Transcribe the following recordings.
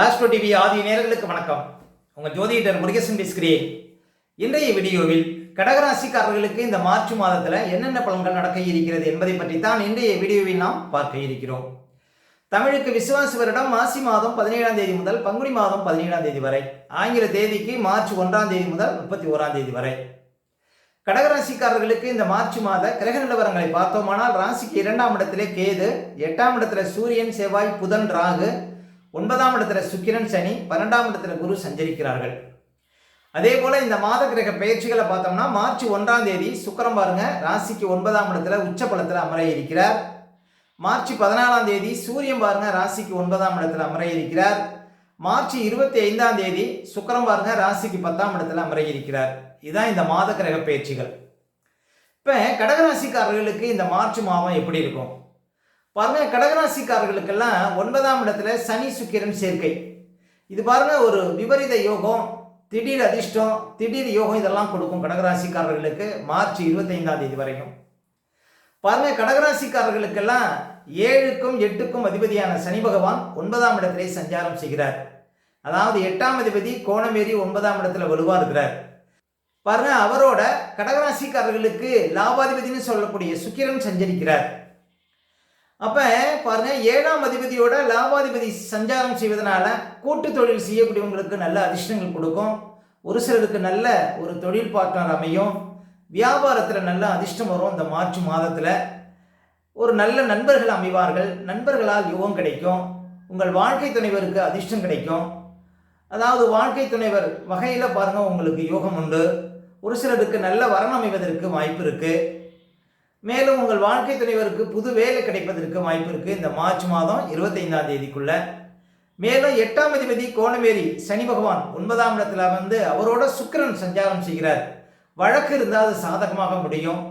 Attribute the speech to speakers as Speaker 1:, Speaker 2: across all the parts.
Speaker 1: Astro TV ஆதி நேயர்களுக்கு வணக்கம். உங்கள் ஜோதிடர் முருகேசன் பேசுகிறேன். இன்றைய வீடியோவில் கடகராசிக்காரர்களுக்கு இந்த மார்ச் மாதத்தில் என்னென்ன பலன்கள் நடக்க இருக்கிறது என்பதை பற்றி தான் இன்றைய வீடியோவில் நாம் பார்க்க இருக்கிறோம். தமிழுக்கு விசுவாசி வருடம் மாசி மாதம் 17ஆம் தேதி முதல் பங்குனி மாதம் 17ஆம் தேதி வரை, ஆங்கில தேதிக்கு மார்ச் 1ஆம் தேதி முதல் 31ஆம் தேதி வரை. கடகராசிக்காரர்களுக்கு இந்த மார்ச் மாத கிரக நிலவரங்களை பார்த்தோமானால், ராசிக்கு 2ஆம் இடத்திலே கேது, 8ஆம் இடத்துல சூரியன், செவ்வாய், புதன், ராகு, 9ஆம் இடத்துல சுக்கிரன், சனி, 12ஆம் இடத்துல குரு சஞ்சரிக்கிறார்கள். அதே போல இந்த மாத கிரக பயிற்சிகளை பார்த்தோம்னா, மார்ச் 1ஆம் தேதி சுக்கிரன் பாருங்க ராசிக்கு 9ஆம் இடத்துல உச்ச பலத்தில் அமர இருக்கிறார். மார்ச் 14ஆம் தேதி சூரியன் பாருங்க ராசிக்கு 9ஆம் இடத்துல அமர இருக்கிறார். மார்ச் 25ஆம் தேதி சுக்கிரன் பாருங்க ராசிக்கு 10ஆம் இடத்துல அமர இருக்கிறார். இதுதான் இந்த மாத கிரக பயிற்சிகள். இப்போ கடகராசிக்காரர்களுக்கு இந்த மார்ச் மாதம் எப்படி இருக்கும் பாருங்க. கடகராசிக்காரர்களுக்கெல்லாம் 9ஆம் இடத்துல சனி சுக்கிரன் சேர்க்கை. இது பாருங்க ஒரு விபரீத யோகம், திடீர் அதிர்ஷ்டம், திடீர் யோகம் இதெல்லாம் கொடுக்கும் கடகராசிக்காரர்களுக்கு மார்ச் 25ஆம் தேதி வரைக்கும். பாருங்க, கடகராசிக்காரர்களுக்கெல்லாம் 7க்கும் 8க்கும் அதிபதியான சனி பகவான் 9ஆம் இடத்திலே சஞ்சாரம் செய்கிறார். அதாவது 8ஆம் அதிபதி கோணமேறி 9ஆம் இடத்துல வலுவா இருக்கிறார். பாருங்க, அவரோட கடகராசிக்காரர்களுக்கு லாபாதிபதினு சொல்லக்கூடிய சுக்கிரன் சஞ்சரிக்கிறார். அப்ப பாருங்க, 7ஆம் அதிபதியோட லாபாதிபதி சஞ்சாரம் செய்வதனால கூட்டு தொழில் செய்யக்கூடியவங்களுக்கு நல்ல அதிர்ஷ்டங்கள் கொடுக்கும். ஒரு சிலருக்கு நல்ல ஒரு தொழில் பார்ட்னர் அமையும். வியாபாரத்தில் நல்ல அதிர்ஷ்டம் வரும். இந்த மார்ச் மாதத்தில் ஒரு நல்ல நண்பர்கள் அமைவார்கள். நண்பர்களால் யோகம் கிடைக்கும். உங்கள் வாழ்க்கை துணைவருக்கு அதிர்ஷ்டம் கிடைக்கும். அதாவது வாழ்க்கை துணைவர் வகையில் பாருங்க உங்களுக்கு யோகம் உண்டு. ஒரு சிலருக்கு நல்ல வரன் அமைவதற்கு வாய்ப்பு இருக்கு. மேலும் உங்கள் வாழ்க்கை துணைவருக்கு புது வேலை கிடைப்பதற்கு வாய்ப்பு இருக்கு இந்த மார்ச் மாதம் 25ஆம் தேதிக்குள்ள. மேலும் 8ஆம் அதிபதி கோணமேறி சனி பகவான் 9ஆம் இடத்துல வந்து அவரோட சுக்கிரன் சஞ்சாரம் செய்கிறார். வழக்கு இருந்தால் அது சாதகமாக முடியும்.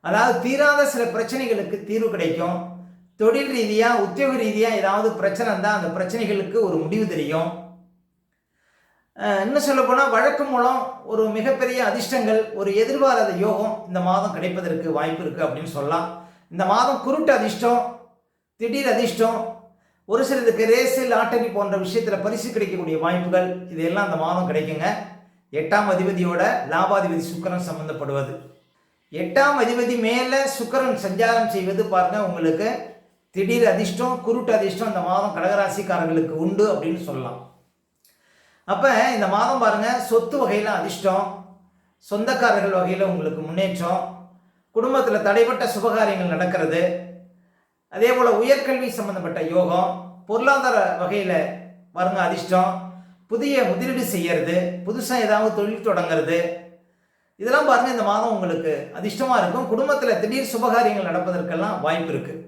Speaker 1: அதாவது தீராத சில பிரச்சனைகளுக்கு தீர்வு கிடைக்கும். தொழில் ரீதியாக உத்தியோக ரீதியாக ஏதாவது பிரச்சனை இருந்தால் அந்த பிரச்சனைகளுக்கு ஒரு முடிவு தெரியும். இன்னும் சொல்ல போனால் வழக்கு மூலம் ஒரு மிகப்பெரிய அதிர்ஷ்டங்கள், ஒரு எதிர்பாராத யோகம் இந்த மாதம் கிடைப்பதற்கு வாய்ப்பு இருக்குது அப்படின்னு சொல்லலாம். இந்த மாதம் குருட்டு அதிர்ஷ்டம், திடீர் அதிர்ஷ்டம், ஒரு சிலருக்கு ரேஸு, லாட்டரி போன்ற விஷயத்தில் பரிசு கிடைக்கக்கூடிய வாய்ப்புகள் இதெல்லாம் இந்த மாதம் கிடைக்குங்க. 8ஆம் அதிபதியோட லாபாதிபதி சுக்கிரன் சம்பந்தப்படுவது. 8ஆம் அதிபதி மேலே சுக்கிரன் சஞ்சாரம் செய்வது பாருங்க உங்களுக்கு திடீர் அதிர்ஷ்டம், குருட்டு அதிர்ஷ்டம் இந்த மாதம் கடகராசிக்காரர்களுக்கு உண்டு அப்படின்னு சொல்லலாம். அப்போ இந்த மாதம் பாருங்கள், சொத்து வகையில் அதிர்ஷ்டம், சொந்தக்காரர்கள் வகையில் உங்களுக்கு முன்னேற்றம், குடும்பத்தில் தடைப்பட்ட சுபகாரியங்கள் நடக்கிறது. அதே போல் உயர்கல்வி சம்பந்தப்பட்ட யோகம், பொருளாதார வகையில் பாருங்க அதிர்ஷ்டம், புதிய முதலீடு செய்யறது, புதுசாக ஏதாவது தொழில் தொடங்கிறது, இதெல்லாம் பாருங்கள் இந்த மாதம் உங்களுக்கு அதிர்ஷ்டமாக இருக்கும். குடும்பத்தில் திடீர் சுபகாரியங்கள் நடப்பதற்கெல்லாம் வாய்ப்பு இருக்குது.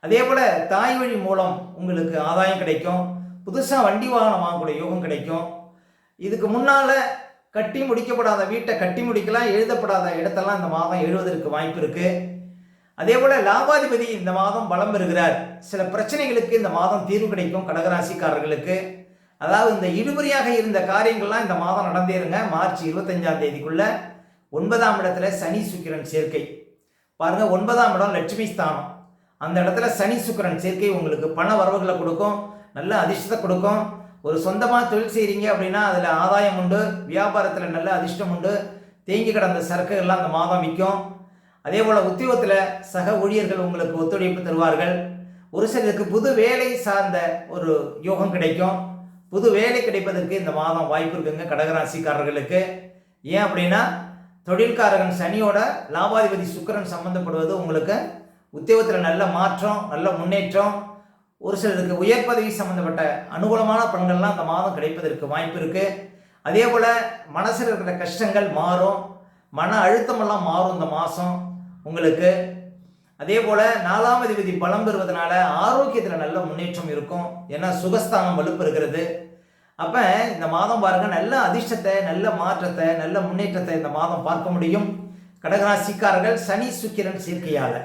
Speaker 1: அதே போல் தாய் வழி மூலம் உங்களுக்கு ஆதாயம் கிடைக்கும். புதுசாக வண்டி வாகனம் வாங்கக்கூடிய யோகம் கிடைக்கும். இதுக்கு முன்னால் கட்டி முடிக்கப்படாத வீட்டை கட்டி முடிக்கலாம், எழுதப்படாத இடத்தெல்லாம் இந்த மாதம் எழுதுவதற்கு வாய்ப்பு இருக்குது. அதே போல் லாபாதிபதி இந்த மாதம் பலம் பெறுகிறார். சில பிரச்சனைகளுக்கு இந்த மாதம் தீர்வு கிடைக்கும் கடகராசிக்காரர்களுக்கு. அதாவது இந்த இழுபறியாக இருந்த காரியங்கள்லாம் இந்த மாதம் நடந்தேருங்க. மார்ச் 25ஆம் தேதிக்குள்ள 9ஆம் இடத்துல சனி சுக்கிரன் சேர்க்கை பாருங்க. 9ஆம் இடம் லட்சுமி ஸ்தானம். அந்த இடத்துல சனி சுக்கிரன் சேர்க்கை உங்களுக்கு பண வரவுகளை கொடுக்கும், நல்ல அதிர்ஷ்டத்தை கொடுக்கும். ஒரு சொந்தமாக தொழில் செய்கிறீங்க அப்படின்னா அதில் ஆதாயம் உண்டு. வியாபாரத்தில் நல்ல அதிர்ஷ்டம் உண்டு. தேங்கி கிடந்த சரக்குகள்லாம் அந்த மாதம் விற்கும். அதே போல் உத்தியோகத்தில் சக ஊழியர்கள் உங்களுக்கு ஒத்துழைப்பு தருவார்கள். ஒரு சிலருக்கு புது வேலை சார்ந்த ஒரு யோகம் கிடைக்கும். புது வேலை கிடைப்பதற்கு இந்த மாதம் வாய்ப்பு இருக்குங்க கடகராசிக்காரர்களுக்கு. ஏன் அப்படின்னா தொழில்காரகன் சனியோட லாபாதிபதி சுக்கிரன் சம்பந்தப்படுவது உங்களுக்கு உத்தியோகத்தில் நல்ல மாற்றம், நல்ல முன்னேற்றம். ஒரு சிலருக்கு உயர் பதவி சம்பந்தப்பட்ட அனுகூலமான பலன்கள்லாம் இந்த மாதம் கிடைப்பதற்கு வாய்ப்பு இருக்குது. அதே போல் மனசில் இருக்கிற கஷ்டங்கள் மாறும், மன அழுத்தமெல்லாம் மாறும் இந்த மாதம் உங்களுக்கு. அதே போல் 4ஆம் அதிபதி பலம் பெறுவதனால ஆரோக்கியத்தில் நல்ல முன்னேற்றம் இருக்கும். ஏன்னா சுகஸ்தானம் வலுப்பெறுகிறது. அப்போ இந்த மாதம் பாருங்கள், நல்ல அதிர்ஷ்டத்தை, நல்ல மாற்றத்தை, நல்ல முன்னேற்றத்தை இந்த மாதம் பார்க்க முடியும் கடகராசிக்காரர்கள் சனி சுக்கிரன் சேர்க்கையால்.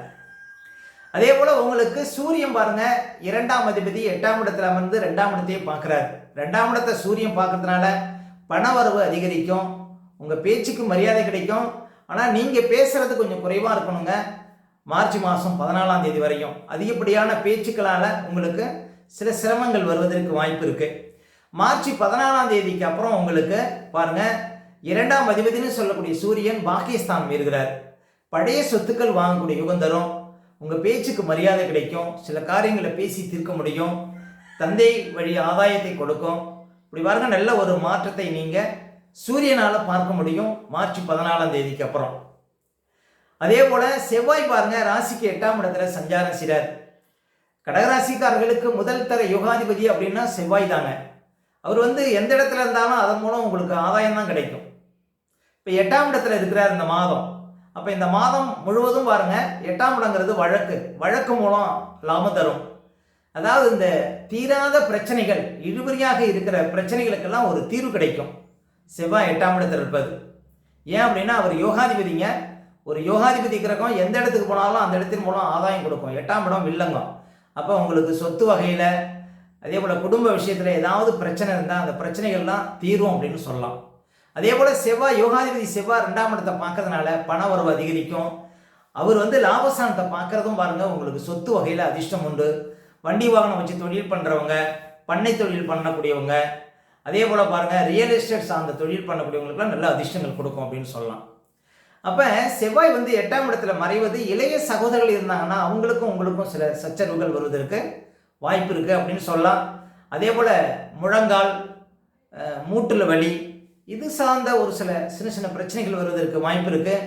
Speaker 1: அதே போல் உங்களுக்கு சூரியன் பாருங்க 2ஆம் அதிபதி 8ஆம் இடத்துல அமர்ந்து 2ஆம் இடத்தையும் பார்க்குறாரு. 2ஆம் இடத்தை சூரியன் பார்க்கறதுனால பண வரவு அதிகரிக்கும். உங்கள் பேச்சுக்கு மரியாதை கிடைக்கும். ஆனால் நீங்கள் பேசுறது கொஞ்சம் குறைவாக இருக்கணுங்க. மார்ச் மாதம் 14ஆம் தேதி வரையும் அதிகப்படியான பேச்சுக்களால் உங்களுக்கு சில சிரமங்கள் வருவதற்கு வாய்ப்பு இருக்குது. மார்ச் 14ஆம் தேதிக்கு அப்புறம் உங்களுக்கு பாருங்கள், 2ஆம் அதிபதினு சொல்லக்கூடிய சூரியன் பாகிஸ்தான் இருக்கிறார். பழைய சொத்துக்கள் வாங்கக்கூடிய யுகம் தரும். உங்கள் பேச்சுக்கு மரியாதை கிடைக்கும். சில காரியங்களை பேசி தீர்க்க முடியும். தந்தை வழி ஆதாயத்தை கொடுக்கும். இப்படி பாருங்க, நல்ல ஒரு மாற்றத்தை நீங்கள் சூரியனால் பார்க்க முடியும் மார்ச் 14ஆம் தேதிக்கு அப்புறம். அதே போல் செவ்வாய் பாருங்க, ராசிக்கு 8ஆம் இடத்துல சஞ்சாரம் செய்கிறார். கடகராசிக்காரர்களுக்கு முதல் தர யோகாதிபதி அப்படின்னா செவ்வாய் தாங்க. அவர் எந்த இடத்துல இருந்தாலும் அதன் மூலம் உங்களுக்கு ஆதாயம் தான் கிடைக்கும். இப்போ 8ஆம் இடத்துல இருக்கிறார் இந்த மாதம். அப்போ இந்த மாதம் முழுவதும் பாருங்க, 8ஆம் இடங்கிறது வழக்கு மூலம் லாபம் தரும். அதாவது இந்த தீராத பிரச்சனைகள், இழுபறியாக இருக்கிற பிரச்சனைகளுக்கெல்லாம் ஒரு தீர்வு கிடைக்கும் செவ்வாய் 8ஆம் இடத்துல இருப்பது. ஏன் அப்படின்னா அவர் யோகாதிபதிங்க. ஒரு யோகாதிபதி கிரகம் எந்த இடத்துக்கு போனாலும் அந்த இடத்தின் மூலம் ஆதாயம் கொடுக்கும். 8ஆம் இடம் வில்லங்கம். அப்போ உங்களுக்கு சொத்து வகையில், அதே போல் குடும்ப விஷயத்தில் ஏதாவது பிரச்சனை இருந்தால் அந்த பிரச்சனைகள்லாம் தீரும் அப்படின்னு சொல்லலாம். அதே போல் செவ்வாய் யோகாதிபதி செவ்வாய் 2ஆம் இடத்தை பார்க்கறதுனால பண வரவு அதிகரிக்கும். அவர் லாபஸ்தானத்தை பார்க்குறதும் பாருங்கள், உங்களுக்கு சொத்து வகையில் அதிர்ஷ்டம் உண்டு. வண்டி வாகனம் வச்சு தொழில் பண்ணுறவங்க, பண்ணை தொழில் பண்ணக்கூடியவங்க, அதே போல் பாருங்கள் ரியல் எஸ்டேட் சார்ந்த தொழில் பண்ணக்கூடியவங்களுக்குலாம் நல்ல அதிர்ஷ்டங்கள் கொடுக்கும் அப்படின்னு சொல்லலாம். அப்போ செவ்வாய் 8ஆம் இடத்துல மறைவது, இளைய சகோதரர்கள் இருந்தாங்கன்னா அவங்களுக்கும் உங்களுக்கும் சில சச்சரவுகள் வருவதற்கு வாய்ப்பு இருக்குது அப்படின்னு சொல்லலாம். அதே போல் முழங்கால், மூட்டில் வலி, இது சார்ந்த ஒரு சில சின்ன சின்ன பிரச்சனைகள் வருவதற்கு வாய்ப்பு இருக்குது.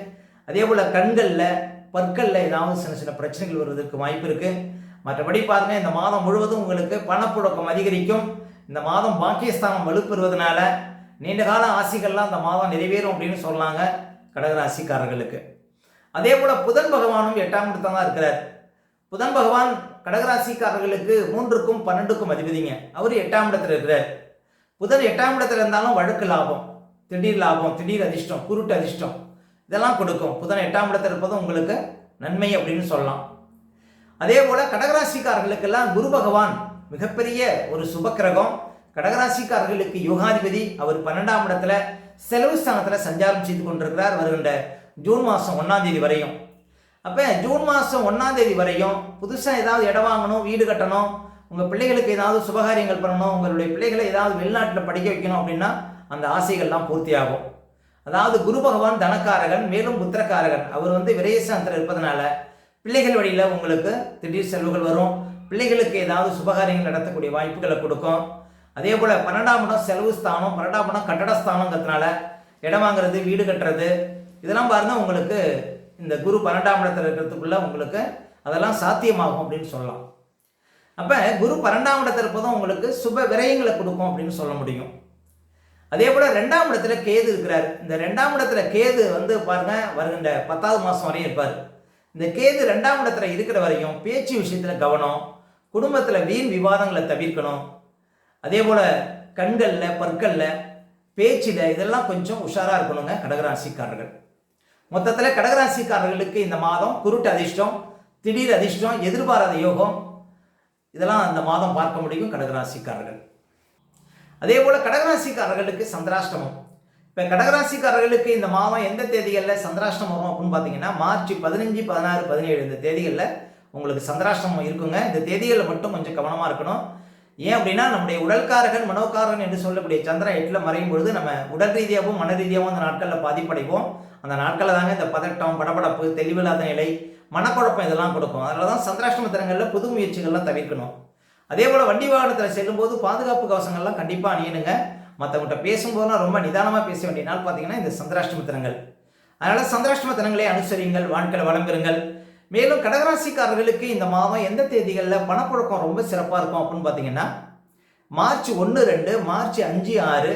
Speaker 1: அதே போல் கண்களில், பற்களில் ஏதாவது சின்ன சின்ன பிரச்சனைகள் வருவதற்கு வாய்ப்பு இருக்குது. மற்றபடி பாருங்கள், இந்த மாதம் முழுவதும் உங்களுக்கு பணப்புழக்கம் அதிகரிக்கும். இந்த மாதம் பாக்கியஸ்தானம் வலுப்பெறுவதனால நீண்டகால ஆசைகள்லாம் இந்த மாதம் நிறைவேறும் அப்படின்னு சொல்லாங்க கடகராசிக்காரர்களுக்கு. அதே போல் புதன் பகவானும் 8ஆம் இடத்துல தான் இருக்கிறார். புதன் பகவான் கடகராசிக்காரர்களுக்கு 3க்கும் 12க்கும் அதிபதிங்க. அவர் 8ஆம் இடத்துல இருக்கிறார். புதன் 8ஆம் இடத்துல இருந்தாலும் வழக்கு லாபம், திடீர் அதிர்ஷ்டம், குருட்டு அதிர்ஷ்டம் இதெல்லாம் கொடுக்கும். புதன் 8ஆம் இடத்துல இருப்பதும் உங்களுக்கு நன்மை அப்படின்னு சொல்லலாம். அதே போல் கடகராசிக்காரர்களுக்கெல்லாம் குரு பகவான் மிகப்பெரிய ஒரு சுபக்கிரகம். கடகராசிக்காரர்களுக்கு யோகாதிபதி. அவர் 12ஆம் இடத்துல செலவு ஸ்தானத்தில் சஞ்சாரம் செய்து கொண்டிருக்கிறார் வருகின்ற ஜூன் மாதம் 1ஆம் தேதி வரையும். அப்போ ஜூன் மாதம் 1ஆம் தேதி வரையும் புதுசாக ஏதாவது இடம் வாங்கணும், வீடு கட்டணும், உங்கள் பிள்ளைகளுக்கு ஏதாவது சுபகாரியங்கள் பண்ணணும், உங்களுடைய பிள்ளைகளை ஏதாவது வெளிநாட்டில் படிக்க வைக்கணும் அப்படின்னா அந்த ஆசைகள்லாம் பூர்த்தியாகும். அதாவது குரு பகவான் தனக்காரகன், மேலும் புத்திரக்காரகன். அவர் விரயஸ்தானத்தில் இருப்பதனால பிள்ளைகள் வழியில் உங்களுக்கு திடீர் செலவுகள் வரும். பிள்ளைகளுக்கு ஏதாவது சுபகாரியங்கள் நடத்தக்கூடிய வாய்ப்புகளை கொடுக்கும். அதே போல் 12ஆம் இடம் செலவு ஸ்தானம், 12ஆம் இடம் கட்டட ஸ்தானங்கிறதுனால இடம் வாங்குறது, வீடு கட்டுறது இதெல்லாம் பாருங்கள், உங்களுக்கு இந்த குரு 12ஆம் இடத்துல இருக்கிறதுக்குள்ள உங்களுக்கு அதெல்லாம் சாத்தியமாகும் அப்படின்னு சொல்லலாம். அப்போ குரு 12ஆம் இடத்துல இருப்பதும் உங்களுக்கு சுப விரயங்களை கொடுக்கும் அப்படின்னு சொல்ல முடியும். அதே போல் 2ஆம் இடத்துல கேது இருக்கிறார். இந்த 2ஆம் இடத்துல கேது பாருங்கள் வருகின்ற 10ஆவது மாதம் வரையும் இருப்பார். இந்த கேது 2ஆம் இடத்துல இருக்கிற வரையும் பேச்சு விஷயத்தில் கவனம், குடும்பத்தில் வீண் விவாதங்களை தவிர்க்கணும். அதே போல் கண்களில், பற்களில், பேச்சில் இதெல்லாம் கொஞ்சம் உஷாராக இருக்கணுங்க கடகராசிக்காரர்கள். மொத்தத்தில் கடகராசிக்காரர்களுக்கு இந்த மாதம் குருட்டு அதிர்ஷ்டம், திடீர் அதிர்ஷ்டம், எதிர்பாராத யோகம் இதெல்லாம் அந்த மாதம் பார்க்க முடியும் கடகராசிக்காரர்கள். அதே போல் கடகராசிக்காரர்களுக்கு சந்திராஷ்டமம். இப்போ கடகராசிக்காரர்களுக்கு இந்த மாதம் எந்த தேதிகளில் சந்திராஷ்டமம் வரும் அப்படின்னு பார்த்தீங்கன்னா மார்ச் 15, 16, 17 இந்த தேதிகளில் உங்களுக்கு சந்திராஷ்டமம் இருக்குங்க. இந்த தேதிகளில் மட்டும் கொஞ்சம் கவனமாக இருக்கணும். ஏன் அப்படின்னா நம்முடைய உடல்காரகன், மனோகாரகன் என்று சொல்லக்கூடிய சந்திரன் 8ல் மறையும் பொழுது நம்ம உடல் ரீதியாகவும் மன ரீதியாகவும் அந்த நாட்களில் பாதிப்படைவோம். அந்த நாட்களில் தாங்க இந்த பதட்டம், படபடப்பு, தெளிவில்லாத நிலை, மனக்குழப்பம் இதெல்லாம் கொடுக்கும். அதனால தான் சந்திராஷ்டம தினங்களில் புது முயற்சிகள்லாம் தவிர்க்கணும். அதே போல் வண்டி வாகனத்தில் செல்லும்போது பாதுகாப்பு கவசங்கள்லாம் கண்டிப்பாக அணியணுங்க. மற்றவங்கள்ட்ட பேசும்போதுலாம் ரொம்ப நிதானமாக பேச வேண்டிய நாள் பார்த்தீங்கன்னா இந்த சந்திராஷ்டம தினங்கள். அதனால் சந்திராஷ்டம தினங்களை அனுசரிங்கள், வாழ்க்கையில் வளம் பெறுங்கள். மேலும் கடகராசிக்காரர்களுக்கு இந்த மாதம் எந்த தேதிகளில் பணப்புழக்கம் ரொம்ப சிறப்பாக இருக்கும் அப்படின்னு பார்த்தீங்கன்னா March 1, 2, March 5, 6,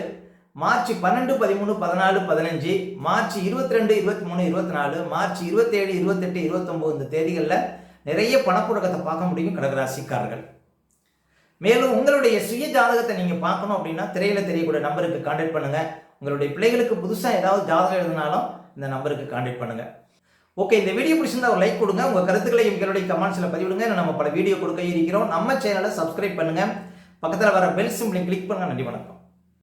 Speaker 1: March 12, 13, 14, 15, March 22, 23, 24, March 27, 28, 29 இந்த தேதிகளில் நிறைய பணப்புழக்கத்தை பார்க்க முடியும் கடகராசிக்காரர்கள். மேலும் உங்களுடைய சுய ஜாதகத்தை நீங்கள் பார்க்கணும் அப்படின்னா திரையில் தெரியக்கூடிய நம்பருக்கு கான்டாக்ட் பண்ணுங்கள். உங்களுடைய பிள்ளைகளுக்கு புதுசாக ஏதாவது ஜாதகம் எழுதினாலும் இந்த நம்பருக்கு கான்டாக்ட் பண்ணுங்கள். ஓகே, இந்த வீடியோ பிடிச்சிருந்தா ஒரு லைக் கொடுங்க. உங்கள் கருத்துக்களை எங்களுடைய கமெண்ட்ஸில் பதிவிடுங்க. நம்ம பல வீடியோ கொடுக்க இருக்கிறோம். நம்ம சேனலை சப்ஸ்கிரைப் பண்ணுங்கள். பக்கத்தில் வர பெல் சிம்பிளை கிளிக் பண்ணுங்கள். நன்றி, வணக்கம்.